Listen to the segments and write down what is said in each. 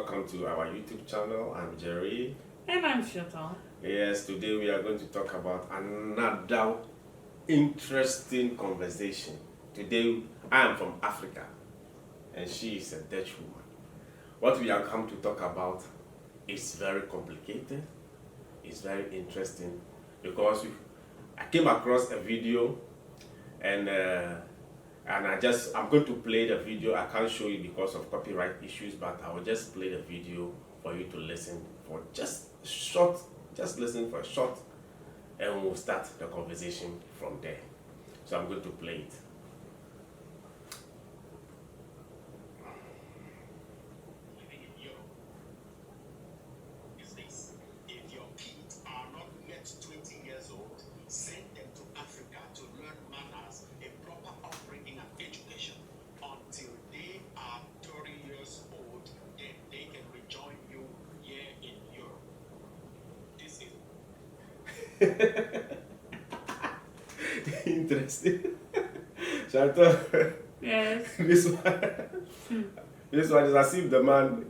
welcome to our YouTube channel. I'm Jerry. And I'm Chantal. Yes, today we are going to talk about another interesting conversation. Today, I am from Africa and she is a Dutch woman. What we have come to talk about is very complicated, it's very interesting because I came across a video and I'm going to play the video. I can't show you because of copyright issues, but I will just play the video for you to listen for just listen for a short, and we'll start the conversation from there. So I'm going to play it. Living in Europe is this. If your kids are not yet 20 years old, send them to Africa to learn manners, a proper upbringing and education. Until they are 30 years old, then they can rejoin you here in Europe. This is Interesting. Chantal, Yes. this one is as if the man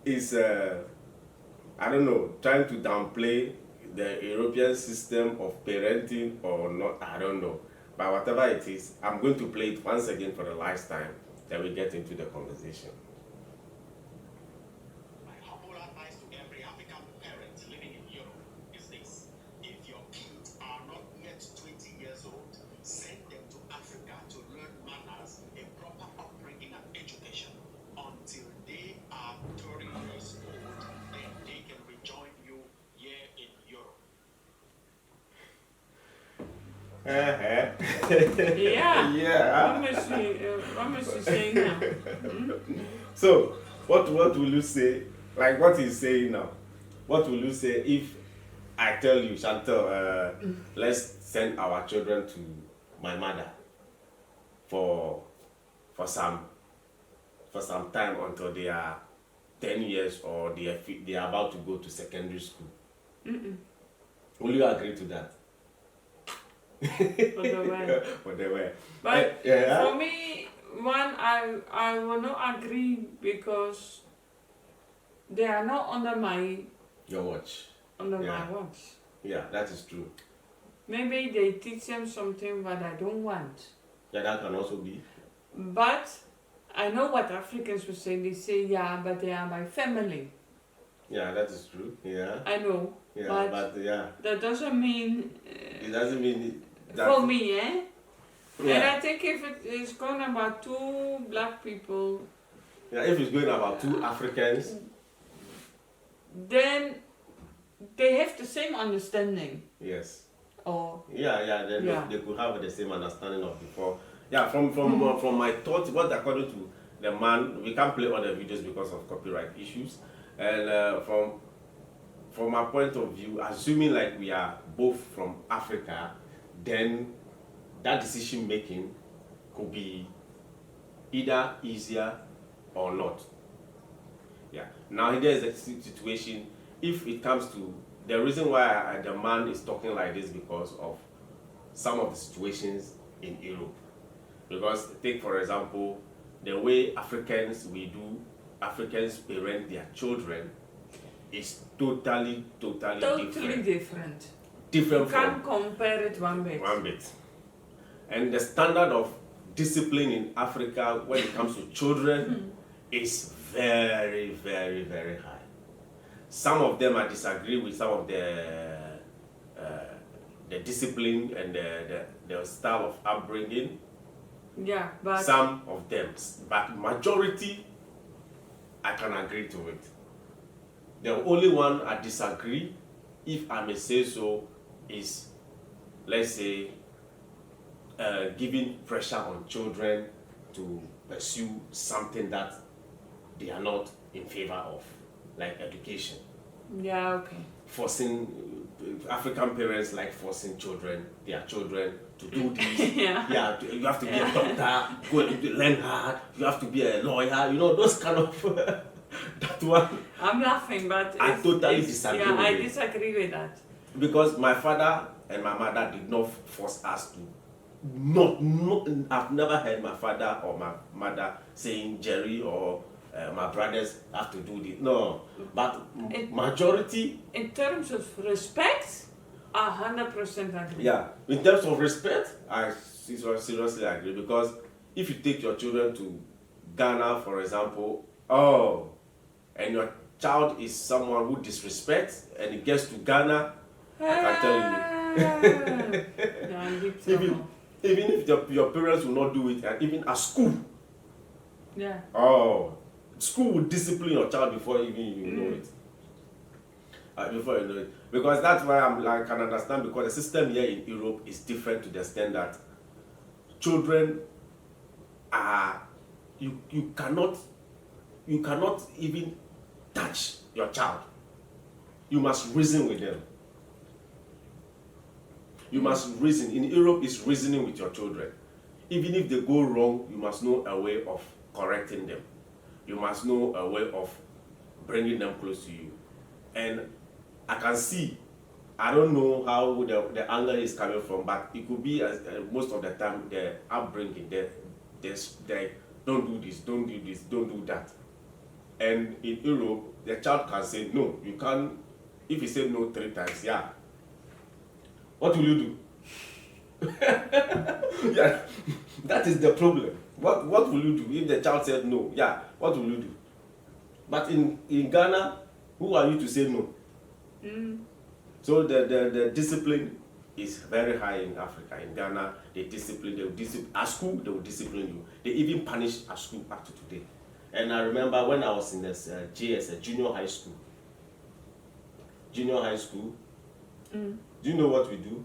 is, I don't know, trying to downplay the European system of parenting or not, I don't know. But whatever it is, I'm going to play it once again for the last time, then we get into the conversation. my humble advice to every African parent living in Europe is this. If your kids are not yet 20 years old, send them to Africa to learn manners, a proper upbringing and education. Until they are 30 years old, then they can rejoin you here in Europe. Yeah. Yeah. What was she saying now? So, what will you say? Like what he's saying now? What will you say if I tell you, Chantal, let's send our children to my mother for some time until they are 10 years or they are about to go to secondary school? Will you agree to that? For the way. For the way. But Yeah. for me, I will not agree because they are not Your watch. under Yeah. my watch. Yeah, that is true. Maybe they teach them something that I don't want. Yeah, that can also be. But I know what Africans would say. They say, yeah, but they are my family. Yeah, that is true. Yeah. I know. Yeah, But but yeah, that doesn't mean it doesn't mean that. for me, eh? And Yeah. I think if it is going about two black people, Yeah, if it's going about two Africans, then they have the same understanding. yes. Or Then Yeah. They could have the same understanding of before. Yeah, from my thoughts, what according to the man, we can't play other videos because of copyright issues, and from my point of view, assuming like we are both from Africa, then that decision making could be either easier or not. Yeah. Now here's the situation. If it comes to the reason why the man is talking like this because of some of the situations in Europe. Because take for example the way Africans parent their children is totally totally different. different You from can't compare it one bit. one bit. And the standard of discipline in Africa when it comes to children is very, very, very high. Some of them I disagree with some of the discipline and the style of upbringing. Yeah, but Some of them, but majority I can agree to it. The only one I disagree, if I may say so, is, let's say, giving pressure on children to pursue something that they are not in favor of, like education. yeah, okay. Forcing African parents like forcing their children to do this. Yeah. You have to be a doctor, go and learn hard, you have to be a lawyer, those kind of that one. I'm laughing, but I totally disagree Yeah, with I it. disagree with that. Because my father and my mother did not force us to. Not I've never heard my father or my mother saying, Jerry or my brothers have to do this. No, but majority. In terms of respect, 100% agree. Yeah, in terms of respect, I seriously agree, because if you take your children to Ghana, for example, and your child is someone who disrespects and he gets to Ghana, I can tell you. Yeah, big even trouble. even if your parents will not do it, and even at school, Yeah. school will discipline your child before even you know it. Before you know it, because that's why I can understand, because the system here in Europe is different to the extent that children are you cannot even touch your child. You must reason with them. You must reason. In Europe, it's reasoning with your children. Even if they go wrong, you must know a way of correcting them. You must know a way of bringing them close to you. And I can see, I don't know how the anger is coming from, but it could be most of the time the upbringing, they don't do this, don't do this, don't do that. And in Europe, the child can say no. You can't. If you say no 3 times, yeah. What will you do? Yeah, that is the problem. What will you do if the child said no? Yeah, what will you do? But in Ghana, who are you to say no? So the discipline is very high in Africa. In Ghana, they will discipline at school. They will discipline you. They even punish at school up to today. And I remember when I was in this JS, junior high school. Do you know what we do?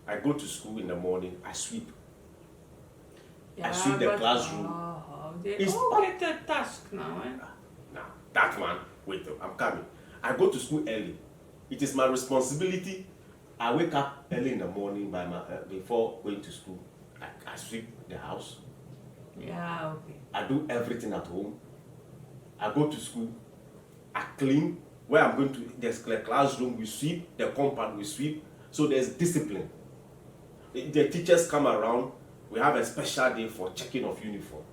I go to school in the morning. I sweep. Yeah, I sweep the classroom. They It's all get a task now, eh? Now, that one, wait, I'm coming. I go to school early. It is my responsibility. I wake up early in the morning before going to school. I sweep the house. Yeah, okay. I do everything at home. I go to school. I clean. Where I'm going to, there's the classroom, we sweep. The compound, we sweep. So there's discipline. The teachers come around. We have a special day for checking of uniform.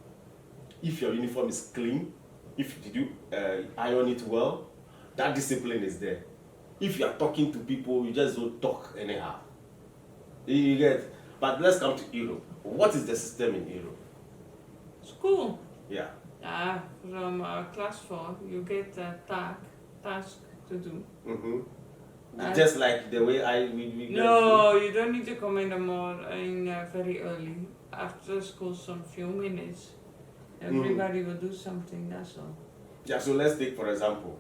If your uniform is clean, if you iron it well, that discipline is there. If you are talking to people, you just don't talk anyhow. You get? But let's come to Europe. What is the system in Europe? School. Yeah. From class 4, you get a task to do. Just like the way we No, you don't need to come in the morning very early. After school, some few minutes, everybody will do something. That's all. Yeah. So let's take, for example,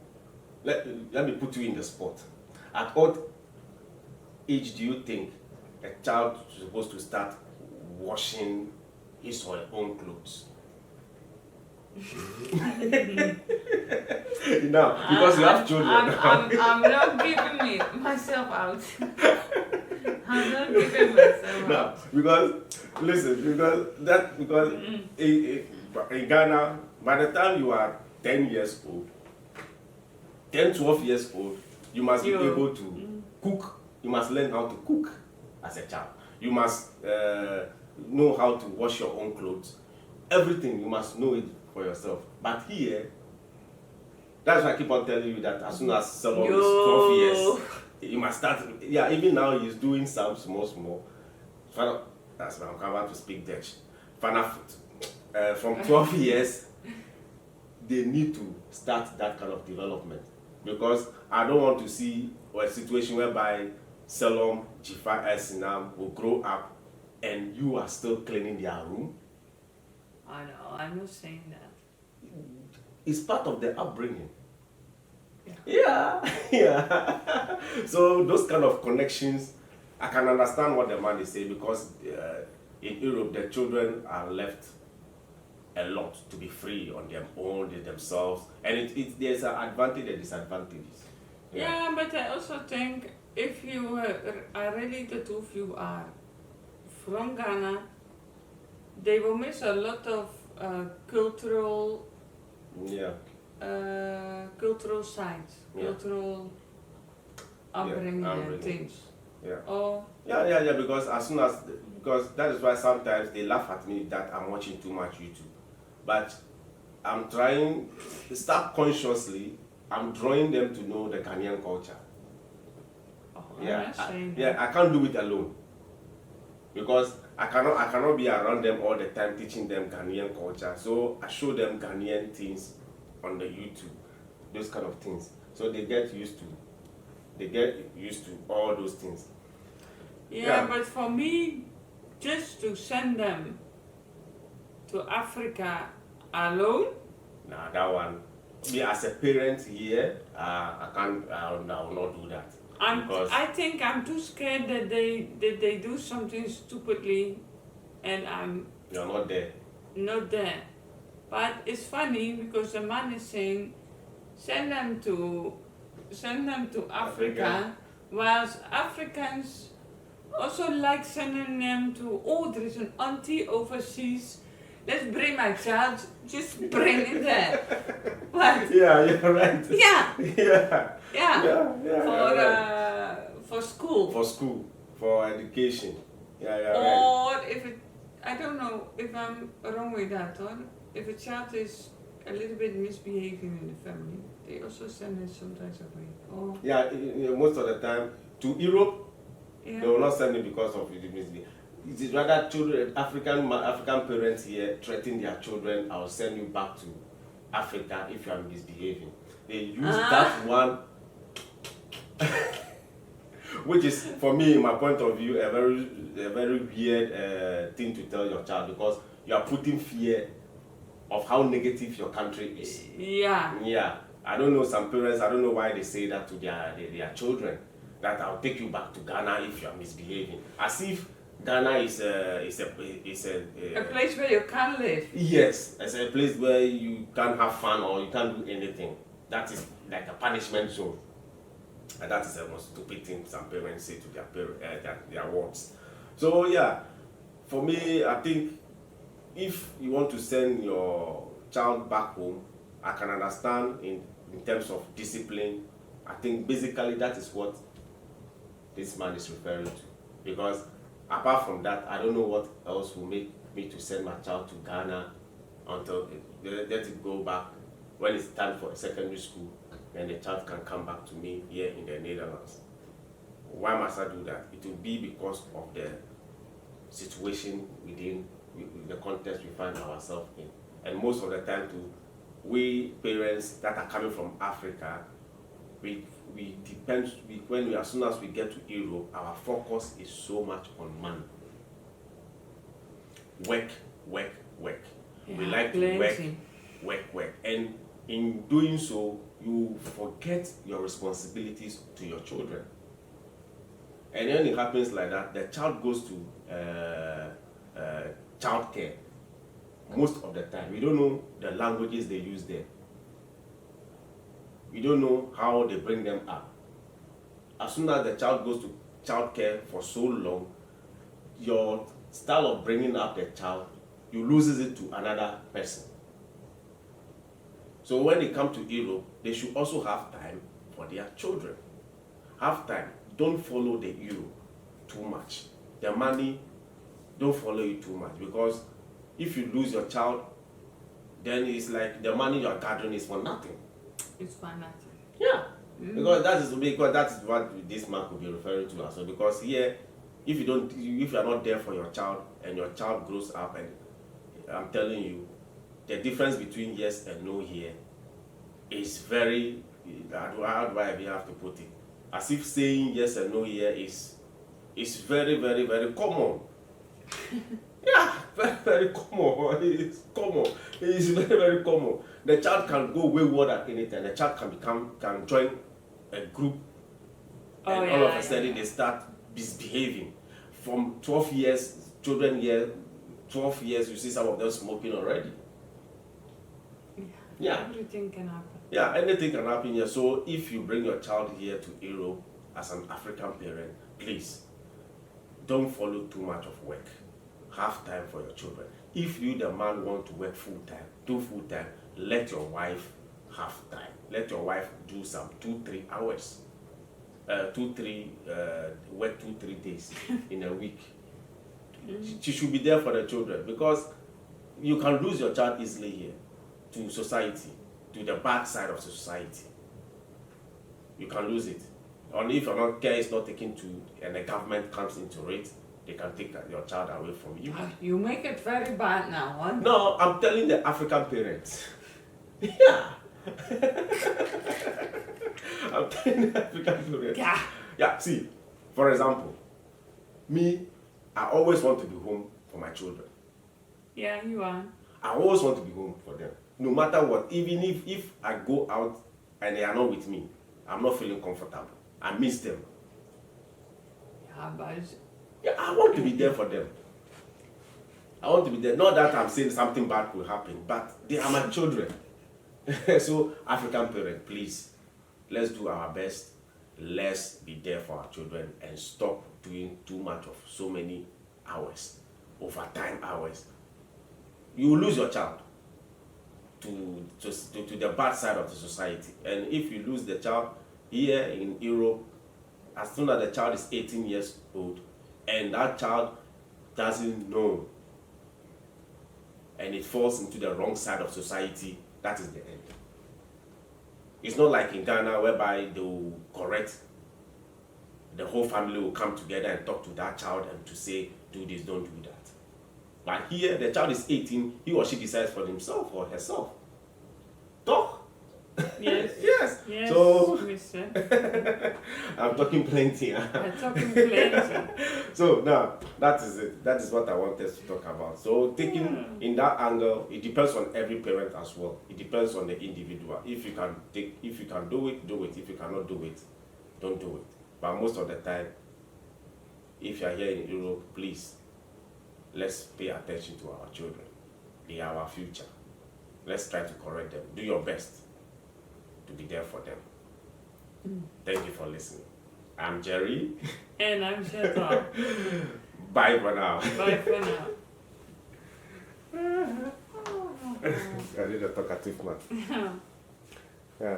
let me put you in the spot. At what age do you think a child is supposed to start washing his or her own clothes? Now, because you have children. I'm not giving myself out. I'm not giving myself No, out. because in Ghana, by the time you are 10 years old, 12 years old, you must be able to cook. You must learn how to cook as a child. You must know how to wash your own clothes. Everything, you must know it for yourself. But here, that's why I keep on telling you that as soon as someone is 12 years, you must start. Yeah, even now he's doing some small. That's why I'm about to speak Dutch. From 12 years, they need to start that kind of development, because I don't want to see a situation whereby Salom, Jifa, Sinam will grow up and you are still cleaning their room. I know, I'm not saying that. It's part of the upbringing. Yeah. So those kind of connections, I can understand what the man is saying, because in Europe the children are left a lot to be free on their own, themselves, and there's an advantage and disadvantages. Yeah, but I also think if you are really the two of you are from Ghana, they will miss a lot of cultural sides, cultural upbringing and things. Yeah. Oh. Yeah. Because that is why sometimes they laugh at me that I'm watching too much YouTube. But I'm trying, subconsciously, I'm drawing them to know the Ghanaian culture. Oh, Yeah, I'm not saying yeah, I can't do it alone because I cannot be around them all the time teaching them Ghanaian culture. So I show them Ghanaian things on the YouTube, those kind of things. So they get used to all those things. Yeah, but for me, just to send them to Africa alone, Now that one, me as a parent here, I will not do that. Because I think I'm too scared that they do something stupidly, and I'm you're not there. not there. But it's funny because the man is saying, send them to Africa, whilst Africans also like sending them to, oh, there is an auntie overseas, let's bring my child, just bring it there. What? Yeah, you're right. Yeah, Yeah. yeah, you're right. for school. For school, for education. Yeah, yeah, right. Or if it, I don't know if I'm wrong with that, or if a child is a little bit misbehaving in the family, they also send it sometimes away. Or Yeah, most of the time to Europe, yeah. they will not send it because of the misbehavior. It is rather children, African parents here threaten their children. I will send you back to Africa if you are misbehaving. They use that one, which is for me, in my point of view, a very weird thing to tell your child because you are putting fear of how negative your country is. Yeah. Yeah. I don't know, some parents, I don't know why they say that to their children, that I'll take you back to Ghana if you are misbehaving. As if Ghana is A place where you can't live. yes, as a place where you can't have fun or you can't do anything. That is like a punishment zone. And that is the most stupid thing some parents say to their words. So yeah, for me, I think if you want to send your child back home, I can understand in terms of discipline. I think basically that is what this man is referring to. Because apart from that, I don't know what else will make me to send my child to Ghana until let it go back when it's time for secondary school, then the child can come back to me here in the Netherlands. Why must I do that? It will be because of the situation within the context we find ourselves in. And most of the time too, we parents that are coming from Africa, as soon as we get to Europe, our focus is so much on money. Work. Yeah, We like to work. And in doing so, you forget your responsibilities to your children. And when it happens like that, the child goes to child care most of the time. We don't know the languages they use there. We don't know how they bring them up. As soon as the child goes to child care for so long, your style of bringing up the child, you loses it to another person. So when they come to Europe, they should also have time for their children. Have time. Don't follow the euro too much. The money, don't follow it too much, because if you lose your child, then it's like the money you are gathering is for nothing. It's for nothing. Yeah. Because that is what this man could be referring to as well. Because here, if you are not there for your child and your child grows up, and I'm telling you, the difference between yes and no here is very, how do I even have to put it? As if saying yes and no here is very, very, very common. Yeah, very, very common. It's common. It's very, very common. The child can go wayward at any time. The child can join a group, and all of a sudden they start misbehaving. From 12 years, children here, 12 years, you see some of them smoking already. Yeah. Everything can happen. Yeah, anything can happen here. So if you bring your child here to Europe as an African parent, please don't follow too much of work. Have time for your children. If you, the man, want to work full time, do full time. Let your wife have time. Let your wife do some 2-3 hours. Work 2-3 days in a week. She should be there for the children, because you can lose your child easily here. to society, to the bad side of society. You can lose it. Only if your care is not taken to, and the government comes into it, they can take your child away from you. You make it very bad now, huh? No, I'm telling the African parents. Yeah. I'm telling the African parents. Yeah. Yeah, see, for example, me, I always want to be home for my children. Yeah, you are. I always want to be home for them. No matter what, even if I go out and they are not with me, I'm not feeling comfortable. I miss them. Yeah, but Yeah, I want to be there for them. I want to be there. Not that I'm saying something bad will happen, but they are my children. So, African parents, please, let's do our best. Let's be there for our children and stop doing too much of so many hours, overtime hours. You will lose your child to the bad side of the society. And if you lose the child here in Europe, as soon as the child is 18 years old and that child doesn't know and it falls into the wrong side of society, that is the end. It's not like in Ghana whereby they will correct, the whole family will come together and talk to that child and to say, do this, don't do that. But here, the child is 18, he or she decides for himself or herself. Talk. yes. Yes. Yes, So, mister. I'm talking plenty. Huh? I'm talking plenty. So now, that is it. That is what I wanted to talk about. So taking in that angle, it depends on every parent as well. It depends on the individual. If you can do it, do it. If you cannot do it, don't do it. But most of the time, if you are here in Europe, please, let's pay attention to our children. They are our future. Let's try to correct them. Do your best to be there for them. Thank you for listening. I'm Jerry. And I'm Chantal. Bye for now. Bye for now. I need a talkative man. Yeah.